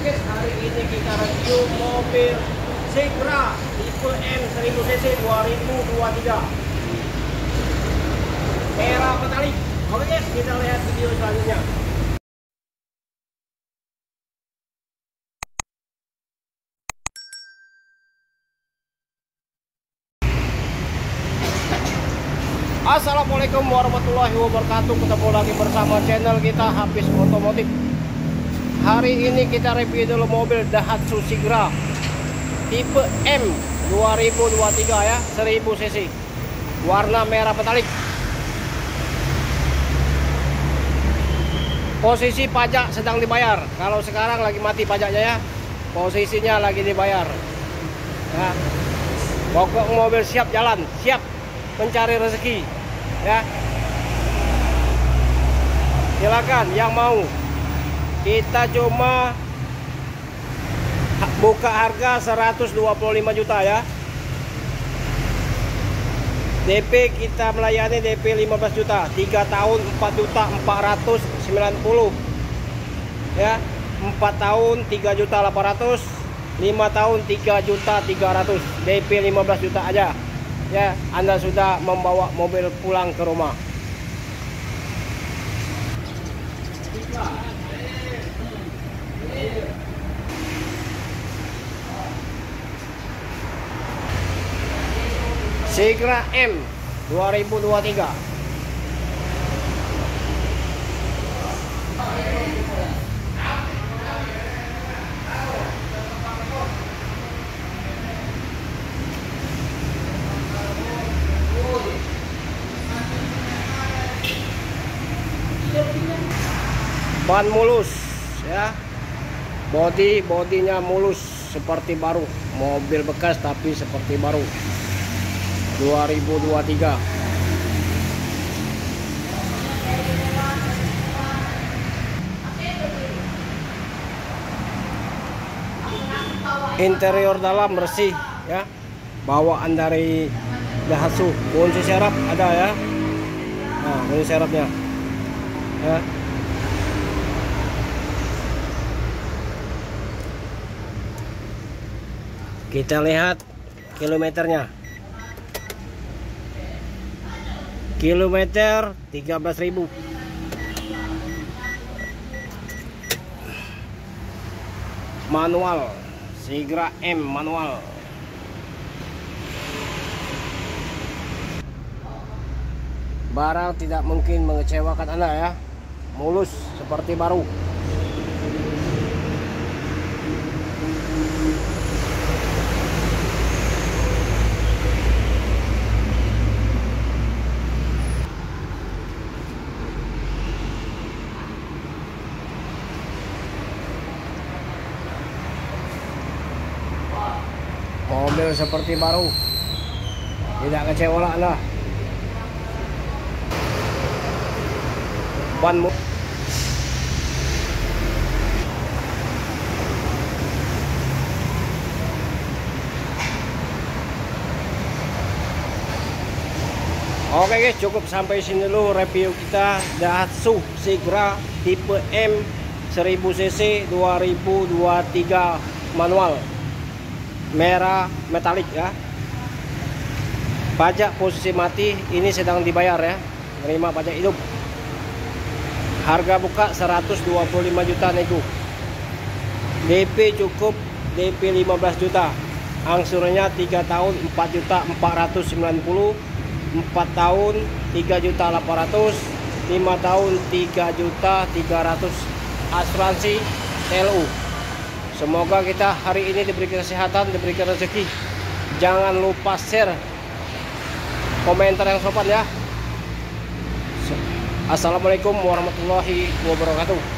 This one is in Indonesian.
guys, hari ini kita review mobil Sigra tipe M 1000cc 2023 merah metalik. Oke guys, kita lihat video selanjutnya. Assalamualaikum warahmatullahi wabarakatuh. Ketemu lagi bersama channel kita Hafiz Otomotif. Hari ini kita review dulu mobil Daihatsu Sigra tipe M 2023 ya, 1000cc, warna merah metalik. Posisi pajak sedang dibayar. Kalau sekarang lagi mati pajaknya ya, posisinya lagi dibayar ya. Pokok mobil siap jalan, siap mencari rezeki ya. Silakan yang mau. Kita cuma buka harga 125 juta ya. DP kita melayani DP 15 juta, 3 tahun 4 juta 490 ya. 4 tahun 3 juta 800, 5 tahun 3 juta 300, DP 15 juta aja ya. Anda sudah membawa mobil pulang ke rumah. Sigra M 2023. Ban mulus ya, bodinya mulus seperti baru, mobil bekas tapi seperti baru 2023. Interior dalam bersih ya, bawaan dari Daihatsu. Kunci serap ada ya, nah kunci serapnya ya. Kita lihat kilometernya. Kilometer 13.000. Manual, Sigra M manual. Barang tidak mungkin mengecewakan Anda ya. Mulus seperti baru. Mobil seperti baru, tidak kecewa Anda. Ban Oke guys, cukup sampai sini dulu review kita Daihatsu Sigra tipe M 1000cc 2023 manual merah metalik ya. Pajak posisi mati ini sedang dibayar ya, menerima pajak hidup. Harga buka 125 juta nego. DP cukup DP 15 juta. Angsurnya 3 tahun 4 juta 490, 4 tahun 3 juta 800, 5 tahun 3 juta 300. Asuransi TLU. Semoga kita hari ini diberi kesehatan, diberi rezeki. Jangan lupa share, komentar yang sopan ya. Assalamualaikum warahmatullahi wabarakatuh.